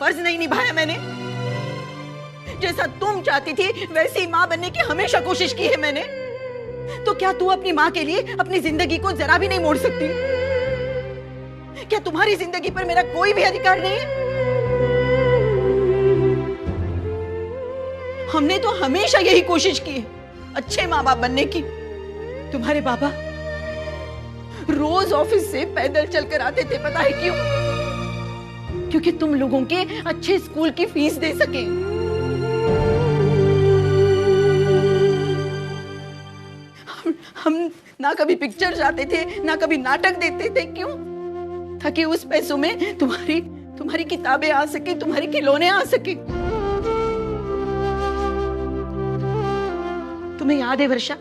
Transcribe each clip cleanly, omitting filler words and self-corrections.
फर्ज नहीं निभाया मैंने? जैसा तुम चाहती थी वैसी माँ बनने की हमेशा कोशिश की है मैंने। तो क्या तू अपनी माँ के लिए अपनी जिंदगी को जरा भी नहीं मोड़ सकती? क्या तुम्हारी जिंदगी पर मेरा कोई भी अधिकार नहीं है? हमने तो हमेशा यही कोशिश की है अच्छे माँ बाप बनने की। तुम्हारे पापा रोज ऑफिस से पैदल चलकर आते थे, पता है क्यों? क्योंकि तुम लोगों के अच्छे स्कूल की फीस दे सके। हम ना कभी पिक्चर जाते थे ना कभी नाटक देखते थे, क्यों? ताकि उस पैसों में तुम्हारी किताबें आ सके, तुम्हारे खिलौने आ सके। तुम्हें याद है वर्षा,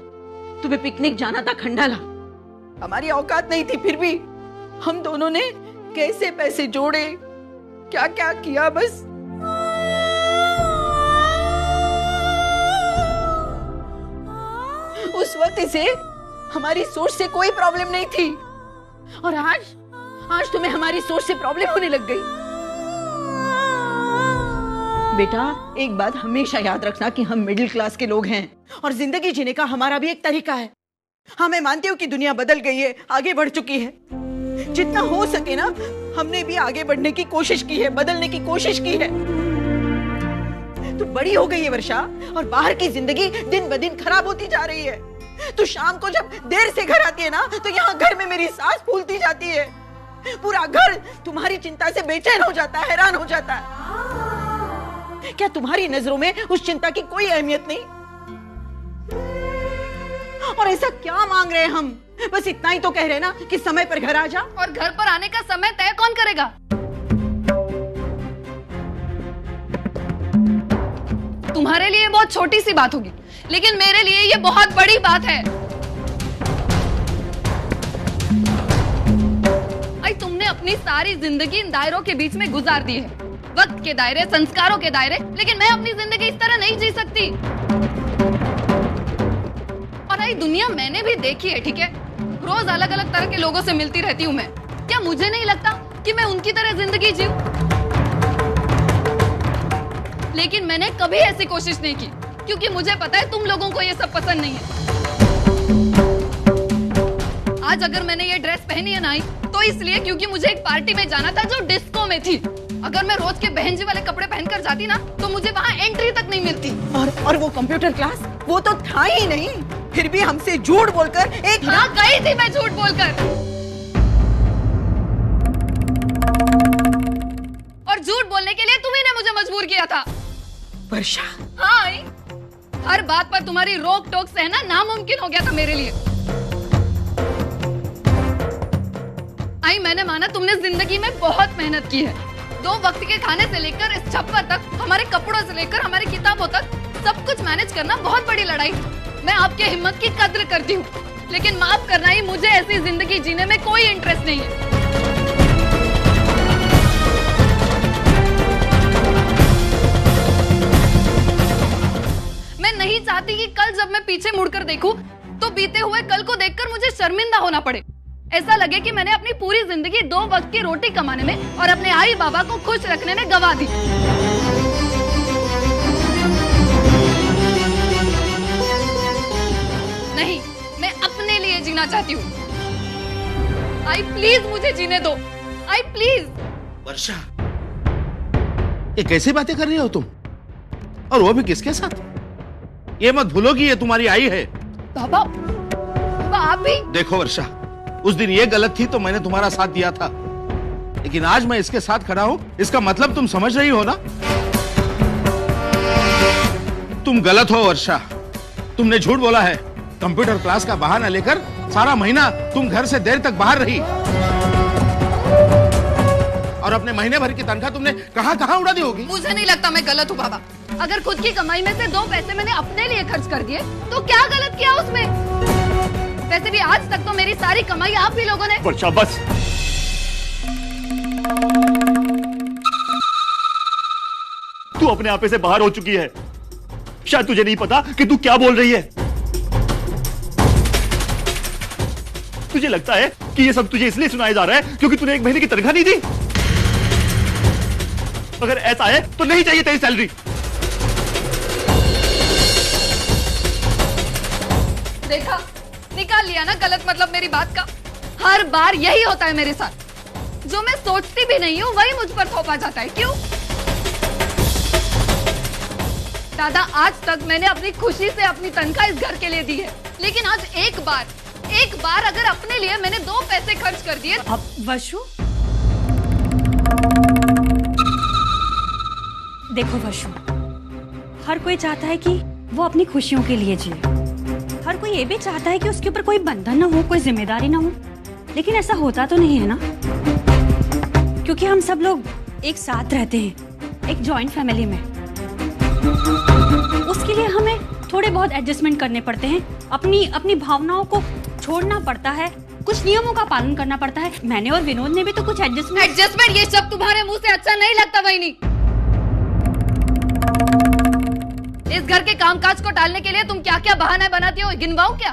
तुम्हें पिकनिक जाना था खंडाला। हमारी औकात नहीं थी, फिर भी हम दोनों ने कैसे पैसे जोड़े, क्या क्या किया। बस उस वक्त से हमारी सोच से कोई प्रॉब्लम नहीं थी, और आज तुम्हें हमारी सोच से प्रॉब्लम होने लग गई। बेटा, एक बात हमेशा याद रखना कि हम मिडिल क्लास के लोग हैं और जिंदगी जीने का हमारा भी एक तरीका है। हाँ, मैं मानती हूँ कि दुनिया बदल गई है, आगे बढ़ चुकी है। जितना हो सके ना, हमने भी आगे बढ़ने की कोशिश की है, बदलने की कोशिश की है। तू बड़ी हो गई है वर्षा, और बाहर की जिंदगी दिन ब दिन खराब होती जा रही है। तू शाम को जब देर से घर आती है ना, तो यहाँ घर में मेरी सांस फूलती जाती है। पूरा घर तुम्हारी चिंता से बेचैन हो जाता है, हैरान हो जाता है। क्या तुम्हारी नजरों में उस चिंता की कोई अहमियत नहीं? और ऐसा क्या मांग रहे हैं हम? बस इतना ही तो कह रहे हैं ना कि समय पर घर आ जा। और घर पर आने का समय तय कौन करेगा? तुम्हारे लिए बहुत छोटी सी बात होगी, लेकिन मेरे लिए ये बहुत बड़ी बात है। आई, तुमने अपनी सारी जिंदगी इन दायरों के बीच में गुजार दी है, वक्त के दायरे, संस्कारों के दायरे, लेकिन मैं अपनी जिंदगी इस तरह नहीं जी सकती। और आई, दुनिया मैंने भी देखी है, ठीक है? रोज अलग अलग तरह के लोगों से मिलती रहती हूँ मैं। क्या मुझे नहीं लगता कि मैं उनकी तरह जिंदगी जीऊं? लेकिन मैंने कभी ऐसी कोशिश नहीं की, क्योंकि मुझे पता है तुम लोगों को ये सब पसंद नहीं है। आज अगर मैंने ये ड्रेस पहनी है ना, तो इसलिए क्योंकि मुझे एक पार्टी में जाना था जो डिस्को में थी। अगर मैं रोज के बहन जी वाले कपड़े पहनकर जाती ना, तो मुझे वहाँ एंट्री तक नहीं मिलती। और वो कंप्यूटर क्लास, वो तो था ही नहीं। फिर भी हमसे झूठ बोलकर एक ना गई थी मैं झूठ बोलकर, और झूठ बोलने के लिए तुम्ही ने मुझे मजबूर किया था। वर्षा, हाँ, हर बात पर तुम्हारी रोक टोक सहना नामुमकिन हो गया था मेरे लिए। आई, मैंने माना तुमने जिंदगी में बहुत मेहनत की है। 2 वक्त के खाने से लेकर इस छप्पर तक, हमारे कपड़ों से लेकर हमारी किताबों तक, सब कुछ मैनेज करना बहुत बड़ी लड़ाई है। मैं आपके हिम्मत की कद्र करती हूँ, लेकिन माफ करना ही, मुझे ऐसी जिंदगी जीने में कोई इंटरेस्ट नहीं है। मैं नहीं चाहती कि कल जब मैं पीछे मुड़कर देखूं, तो बीते हुए कल को देखकर मुझे शर्मिंदा होना पड़े। ऐसा लगे कि मैंने अपनी पूरी जिंदगी 2 वक्त की रोटी कमाने में और अपने आई बाबा को खुश रखने में गवा दी। नहीं, मैं अपने लिए जीना चाहती हूँ। आई, प्लीज मुझे जीने दो। आई, प्लीज। वर्षा, ये कैसी बातें कर रही हो तुम? और वो भी किसके साथ? ये मत भूलो कि ये तुम्हारी आई है। बाबा, आप भी? देखो वर्षा, उस दिन ये गलत थी तो मैंने तुम्हारा साथ दिया था, लेकिन आज मैं इसके साथ खड़ा हूं, इसका मतलब तुम समझ रही हो ना? तुम गलत हो वर्षा, तुमने झूठ बोला है। कंप्यूटर क्लास का बहाना लेकर सारा महीना तुम घर से देर तक बाहर रही, और अपने महीने भर की तनख्वाह तुमने कहां उड़ा दी होगी। मुझे नहीं लगता मैं गलत हूँ बाबा। अगर खुद की कमाई में से 2 पैसे मैंने अपने लिए खर्च कर दिए, तो क्या गलत किया उसमें? वैसे भी आज तक तो मेरी सारी कमाई आप ही लोगों ने। वर्षा, बस। तू अपने आपे से बाहर हो चुकी है। शायद तुझे नहीं पता कि तू क्या बोल रही है। तुझे लगता है कि ये सब तुझे इसलिए सुनाया जा रहा है क्योंकि तूने 1 महीने की तनख्वाह नहीं दी? अगर ऐसा है तो नहीं चाहिए तेरी सैलरी। देखा, निकाल लिया ना गलत मतलब मेरी बात का। हर बार यही होता है मेरे साथ, जो मैं सोचती भी नहीं हूँ वही मुझ पर थोपा जाता है। क्यों? दादा, आज तक मैंने अपनी खुशी से अपनी तनख्वाह इस घर के लिए दी है, लेकिन आज एक बार अगर अपने लिए मैंने 2 पैसे खर्च कर दिए। अब वशु, देखो वशु, हर कोई चाहता है कि वो अपनी खुशियों के लिए जिए। हर कोई ये भी चाहता है कि उसके ऊपर कोई बंधन ना हो, कोई जिम्मेदारी ना हो, लेकिन ऐसा होता तो नहीं है ना, क्योंकि हम सब लोग एक साथ रहते हैं, एक जॉइंट फैमिली में। उसके लिए हमें थोड़े बहुत एडजस्टमेंट करने पड़ते हैं, अपनी भावनाओं को छोड़ना पड़ता है, कुछ नियमों का पालन करना पड़ता है। मैंने और विनोद ने भी तो कुछ एडजस्टमेंट ये सब तुम्हारे मुंह से अच्छा नहीं लगता वहीनी। इस घर के कामकाज को टालने के लिए तुम क्या क्या बहाने बनाती हो, गिनवाओ क्या?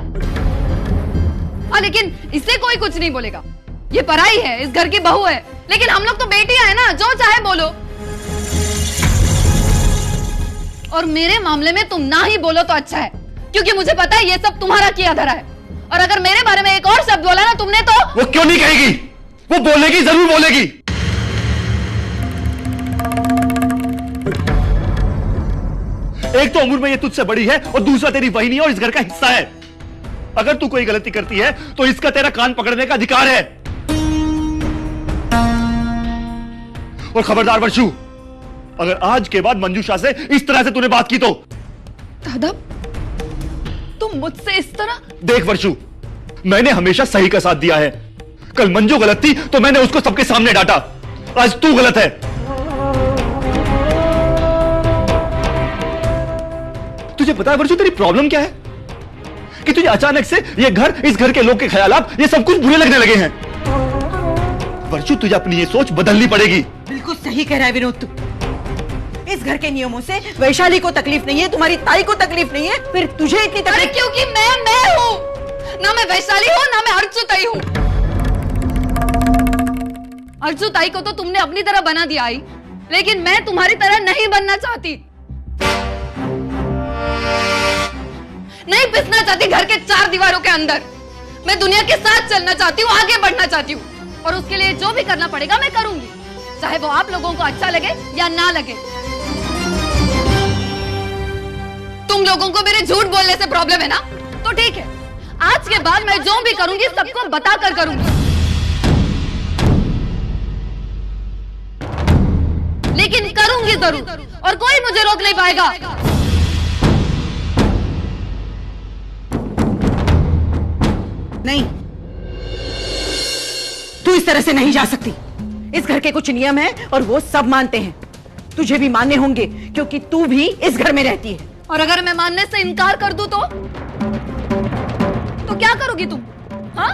हाँ, लेकिन इससे कोई कुछ नहीं बोलेगा। ये पराई है, इस घर की बहू है, लेकिन हम लोग तो बेटियां हैं ना, जो चाहे बोलो। और मेरे मामले में तुम ना ही बोलो तो अच्छा है, क्योंकि मुझे पता है ये सब तुम्हारा किया धरा है। और अगर मेरे बारे में एक और शब्द बोला ना तुमने तो वो क्यों नहीं कहेगी? वो बोलेगी, जरूर बोलेगी। एक तो उम्र में ये तुझसे बड़ी है और दूसरा तेरी बहनी है और इस घर का हिस्सा है। अगर तू कोई गलती करती है तो इसका तेरा कान पकड़ने का अधिकार है। और खबरदार वर्षु, अगर आज के बाद मंजूषा से इस तरह से तूने बात की तो। दादा, तुम मुझसे इस तरह? देख वर्षु, मैंने हमेशा सही का साथ दिया है। कल मंजू गलत थी तो मैंने उसको सबके सामने डांटा। आज तू गलत है। तुझे पता है वर्षु तेरी प्रॉब्लम क्या है? कि तुझे अचानक से ये घर, इस घर के लोग के ख्यालात, ये सब कुछ बुरे लगने लगे हैं। वर्षु, तुझे अपनी ये सोच बदलनी पड़ेगी। बिल्कुल सही कह रहा है विनोद तू। इस घर के नियमों से वैशाली को तकलीफ नहीं है, तुम्हारी ताई को तकलीफ नहीं है, फिर तुझे इतनी तकलीफ? अरे क्योंकि मैं हूँ ना, मैं वैशाली हूँ ना मैं अर्चू ताई हूँ। अर्चू ताई को तो तुमने अपनी तरह बना दिया आई, लेकिन मैं तुम्हारी तरह नहीं बनना चाहती। नहीं पिसना चाहती घर के 4 दीवारों के अंदर। मैं दुनिया के साथ चलना चाहती हूँ, आगे बढ़ना चाहती हूँ, और उसके लिए जो भी करना पड़ेगा मैं करूंगी, चाहे वो आप लोगों को अच्छा लगे या ना लगे। तुम लोगों को मेरे झूठ बोलने से प्रॉब्लम है ना, तो ठीक है, आज के बाद मैं जो भी करूंगी सबको बताकर करूंगी, लेकिन करूंगी जरूर, और कोई मुझे रोक नहीं पाएगा। नहीं, तू इस तरह से नहीं जा सकती। इस घर के कुछ नियम हैं और वो सब मानते हैं, तुझे भी मानने होंगे, क्योंकि तू भी इस घर में रहती है। और अगर मैं मानने से इनकार कर दूं तो क्या करोगी तुम? हाँ,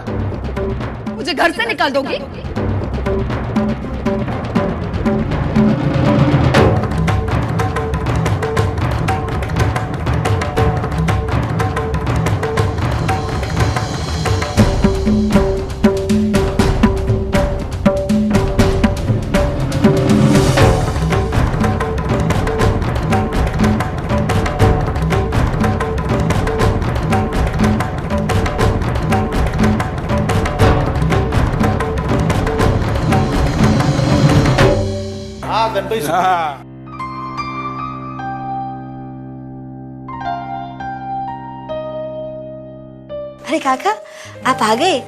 मुझे घर से निकाल दोगी? अरे काका, आप आ गए?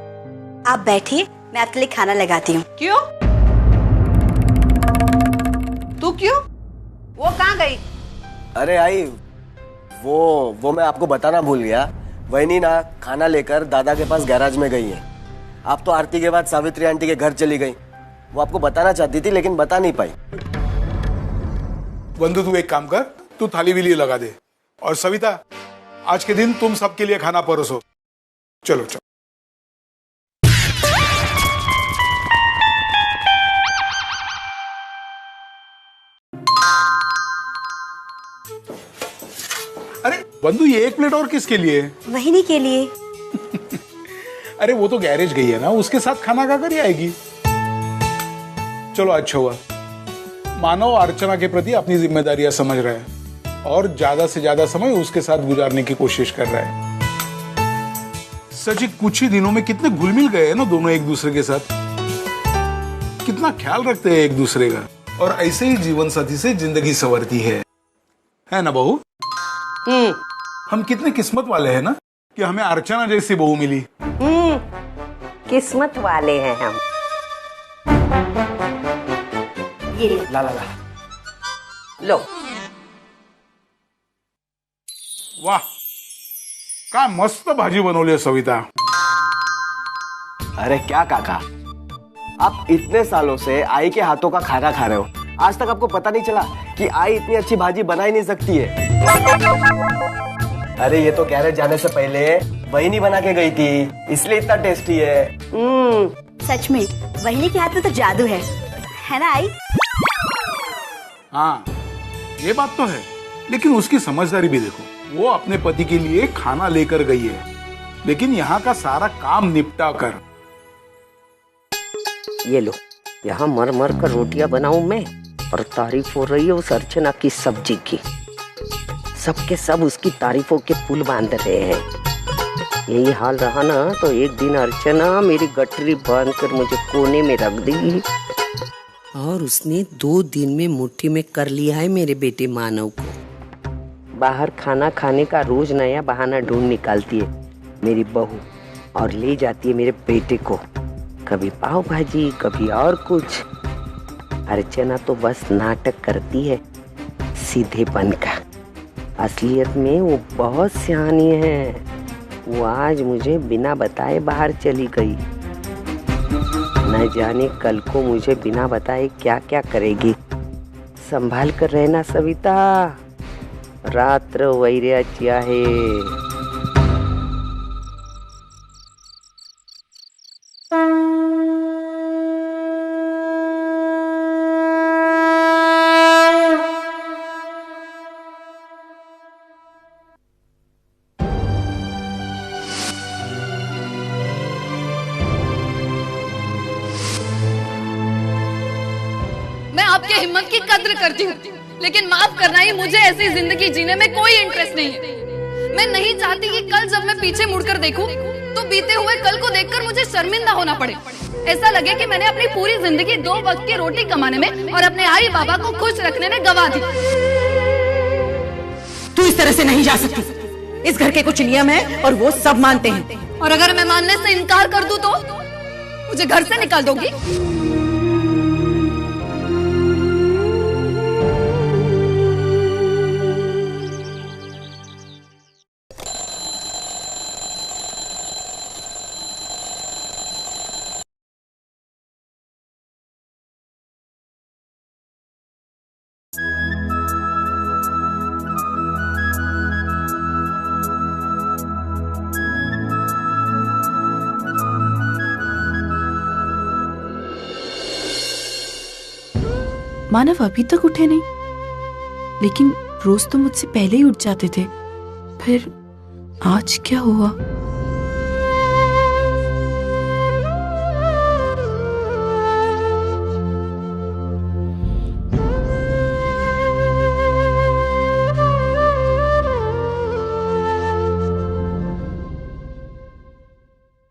आप बैठिए, मैं आपके लिए खाना लगाती हूँ। क्यों? तू क्यों? वो कहाँ गई? अरे आई, वो मैं आपको बताना भूल गया। वही ना खाना लेकर दादा के पास गैराज में गई है। आप तो आरती के बाद सावित्री आंटी के घर चली गई। वो आपको बताना चाहती थी लेकिन बता नहीं पाई। बंधु, तू एक काम कर, तू थाली विली लगा दे, और सविता, आज के दिन तुम सबके लिए खाना परोसो। चलो चलो। अरे बंधु, ये 1 प्लेट और किसके लिए? वहीनी के लिए। अरे वो तो गैरेज गई है ना, उसके साथ खाना खाकर ही आएगी। चलो, अच्छा हुआ। मानव अर्चना के प्रति अपनी जिम्मेदारियां समझ रहा है और ज्यादा से ज्यादा समय उसके साथ गुजारने की कोशिश कर रहा है। सच ही कुछ ही दिनों में कितने घुल मिल गए हैं ना दोनों एक दूसरे के साथ, कितना ख्याल रखते हैं एक दूसरे का, और ऐसे ही जीवन साथी से जिंदगी संवरती है ना बहू? हम कितने किस्मत वाले हैं ना कि हमें अर्चना जैसी बहू मिली। किस्मत वाले हैं हम। ये ला ला ला लो। वाह, क्या मस्त भाजी बनवली है सविता। अरे क्या काका, आप इतने सालों से आई के हाथों का खाना खा रहे हो, आज तक आपको पता नहीं चला कि आई इतनी अच्छी भाजी बना ही नहीं सकती है। अरे ये तो गैरेज जाने से पहले वही नहीं बना के गई थी, इसलिए इतना टेस्टी है। सच में वहिनी के हाथ में तो जादू है ना आई? हाँ, ये बात तो है, लेकिन उसकी समझदारी भी देखो। वो अपने पति के लिए खाना लेकर गई है, लेकिन यहाँ का सारा काम निपटा कर। ये लो, यहाँ मर मर कर रोटियां बनाऊं मैं, और तारीफ हो रही है उस अर्चना की सब्जी की। सबके सब उसकी तारीफों के पुल बांध रहे हैं। यही हाल रहा ना तो एक दिन अर्चना मेरी गठरी बांध कर मुझे कोने में रख दी, और उसने 2 दिन में मुट्ठी में कर लिया है मेरे बेटे मानव को। बाहर खाना खाने का रोज नया बहाना ढूंढ निकालती है मेरी बहू, और ले जाती है मेरे बेटे को, कभी पाव भाजी कभी और कुछ। अर्चना तो बस नाटक करती है सीधेपन का, असलियत में वो बहुत सियानी है। वो आज मुझे बिना बताए बाहर चली गई, न जाने कल को मुझे बिना बताए क्या क्या करेगी। संभाल कर रहना सविता, रात्र वैर्याची आहे। मैं आपकी हिम्मत की कद्र करती हूँ, लेकिन माफ करना ही, मुझे ऐसी जिंदगी जीने में कोई इंटरेस्ट नहीं है। मैं नहीं चाहती कि कल जब मैं पीछे मुड़कर देखूं, तो बीते हुए कल को देखकर मुझे शर्मिंदा होना पड़े। ऐसा लगे कि मैंने अपनी पूरी जिंदगी 2 वक्त की रोटी कमाने में और अपने आई बाबा को खुश रखने में गवा दी। तू इस तरह से नहीं जा सकती। इस घर के कुछ नियम हैं और वो सब मानते हैं। और अगर मैं मानने से इनकार कर दूं तो मुझे घर से निकाल दोगी? मानव अभी तक उठे नहीं, लेकिन रोज तो मुझसे पहले ही उठ जाते थे। फिर आज क्या हुआ?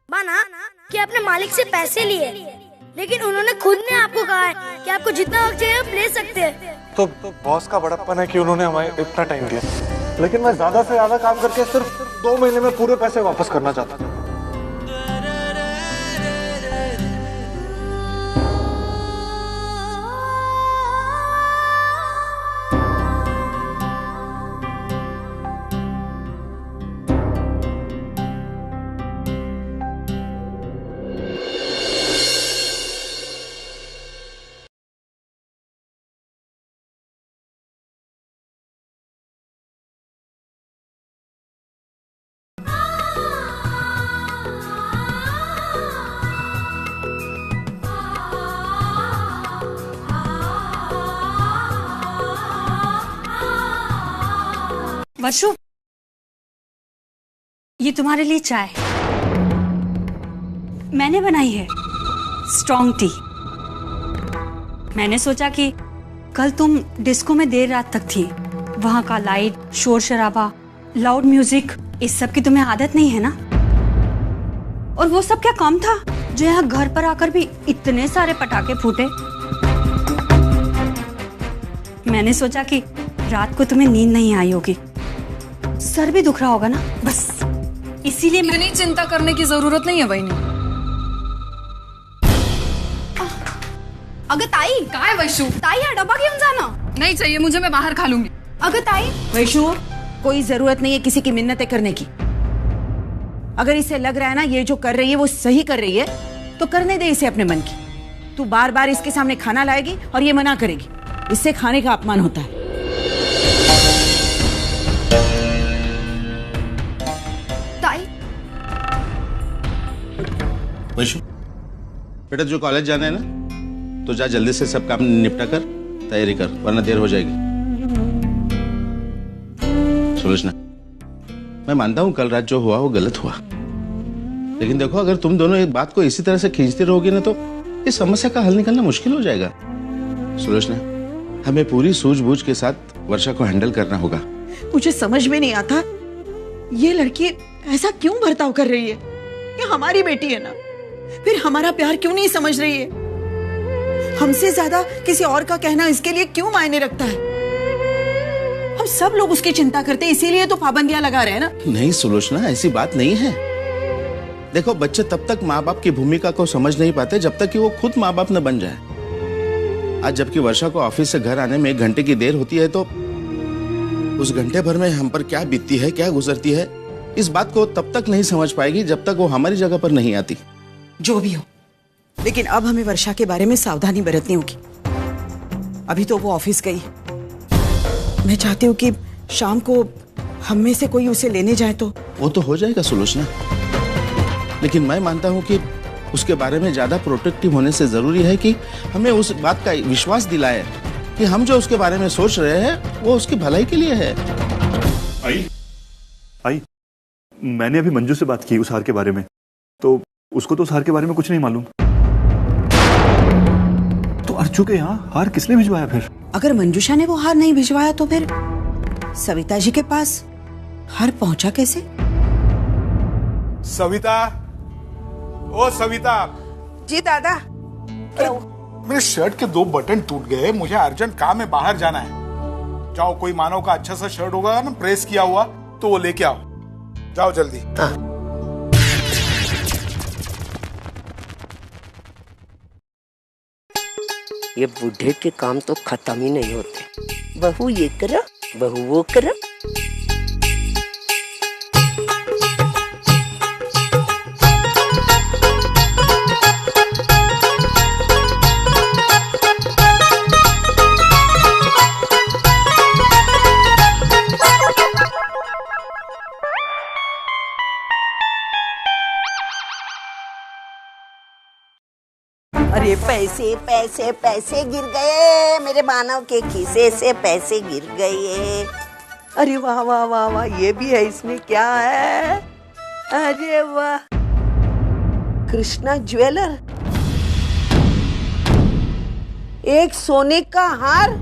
माना कि आपने मालिक से पैसे लिए, लेकिन उन्होंने खुद ने आपको कहा है कि आपको जितना वक्त चाहिए आप ले सकते हैं। तो बॉस का बड़प्पन है कि उन्होंने हमें इतना टाइम दिया, लेकिन मैं ज्यादा से ज्यादा काम करके सिर्फ 2 महीने में पूरे पैसे वापस करना चाहता था। वर्षु, ये तुम्हारे लिए चाय मैंने बनाई है, स्ट्रॉन्ग टी। मैंने सोचा कि कल तुम डिस्को में देर रात तक थी। वहाँ का लाइट, शोर शराबा, लाउड म्यूजिक, इस सब की तुम्हें आदत नहीं है ना? और वो सब क्या कम था जो यहाँ घर पर आकर भी इतने सारे पटाखे फूटे। मैंने सोचा कि रात को तुम्हें नींद नहीं आई होगी, सर भी दुख रहा होगा ना, बस इसीलिए इतनी चिंता करने की जरूरत नहीं है बहनी। अगर ताई कहाँ है वैशु? ताई यहाँ डब्बा क्यों जाना? नहीं चाहिए मुझे, मैं बाहर खा लूंगी। अगर ताई वैशु, कोई जरूरत नहीं है किसी की मिन्नतें करने की। अगर इसे लग रहा है ना ये जो कर रही है वो सही कर रही है, तो करने दे इसे अपने मन की। तू बार बार इसके सामने खाना लाएगी और ये मना करेगी, इससे खाने का अपमान होता है। ताई वैशु, बेटा जो कॉलेज जाना है ना, तो जा जल्दी से सब काम निपटा कर तैयारी कर, वरना देर हो जाएगी। सुलोचना, मैं मानता हूं कल रात जो हुआ वो गलत हुआ, लेकिन देखो अगर तुम दोनों एक बात को इसी तरह से खींचती रहोगी ना तो इस समस्या का हल निकालना मुश्किल हो जाएगा। सुलोचना, हमें पूरी सूझबूझ के साथ वर्षा को हैंडल करना होगा। मुझे समझ में नहीं आता ये लड़की ऐसा क्यों बर्ताव कर रही है। ये हमारी बेटी है ना, फिर हमारा प्यार क्यों नहीं समझ रही है? हमसे ज्यादा किसी और का कहना इसके लिए क्यों मायने रखता है? हम सब लोग उसकी चिंता करते हैं, इसीलिए तो पाबंदियां लगा रहे हैं ना। नहीं सुलोचना, ऐसी बात नहीं है। देखो बच्चे तब तक माँ बाप की भूमिका को समझ नहीं पाते जब तक कि वो खुद माँ बाप न बन जाए। आज जबकि वर्षा को ऑफिस से घर आने में 1 घंटे की देर होती है, तो उस घंटे भर में हम पर क्या बीतती है, क्या गुजरती है, इस बात को तब तक नहीं समझ पाएगी जब तक वो हमारी जगह पर नहीं आती। जो भी हो, लेकिन अब हमें वर्षा के बारे में सावधानी बरतनी होगी। अभी तो वो ऑफिस गई, मैं चाहती हूँ कि शाम को हम में से कोई उसे लेने जाए तो। वो तो हो जाएगा सुलोचना, लेकिन मैं मानता हूँ कि उसके बारे में ज्यादा प्रोटेक्टिव होने से जरूरी है कि हमें उस बात का विश्वास दिलाए कि हम जो उसके बारे में सोच रहे हैं वो उसकी भलाई के लिए है। आई, मैंने अभी मंजू से बात की उस हार के बारे में, तो उसको तो उस हार के बारे में कुछ नहीं मालूम। तो अर्चू के यहाँ हार किसने भिजवाया फिर? अगर मंजूषा ने वो हार नहीं भिजवाया तो फिर सविता जी के पास हार पहुंचा कैसे? सविता, ओ सविता। जी दादा। मेरे शर्ट के 2 बटन टूट गए, मुझे अर्जेंट काम है, बाहर जाना है। जाओ, कोई मानव का अच्छा सा शर्ट होगा ना प्रेस किया हुआ तो वो लेके आओ, जाओ जल्दी। ये बूढ़े के काम तो खत्म ही नहीं होते। बहू ये करा, बहू वो करा। अरे पैसे पैसे पैसे गिर गए, मेरे मानव के खीसे से पैसे गिर गए। अरे वाह वाह वाह वाह, ये भी है, इसमें क्या है? अरे वाह, कृष्णा ज्वेलर, एक सोने का हार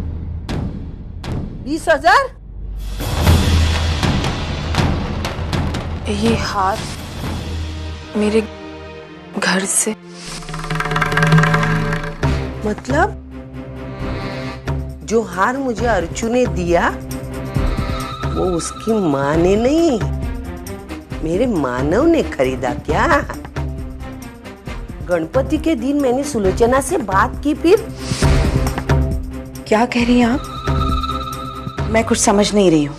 20,000। ये हार मेरे घर से। मतलब जो हार मुझे अर्चू ने दिया वो उसकी माँ ने नहीं, मेरे मानव ने खरीदा क्या? गणपति के दिन मैंने सुलोचना से बात की, फिर क्या कह रही हैं आप? मैं कुछ समझ नहीं रही हूँ।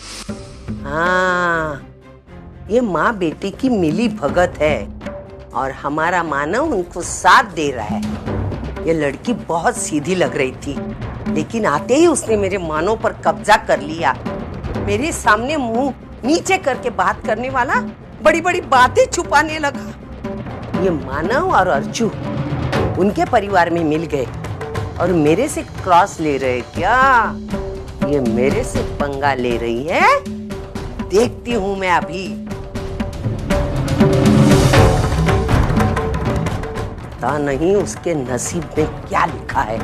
हाँ, ये माँ बेटी की मिली भगत है और हमारा मानव उनको साथ दे रहा है। ये लड़की बहुत सीधी लग रही थी, लेकिन आते ही उसने मेरे मानव पर कब्जा कर लिया। मेरे सामने मुंह नीचे करके बात करने वाला बड़ी बड़ी बातें छुपाने लगा। ये मानव और अर्चू उनके परिवार में मिल गए और मेरे से क्रॉस ले रहे क्या? ये मेरे से पंगा ले रही है, देखती हूँ मैं अभी। पता नहीं उसके नसीब में क्या लिखा है।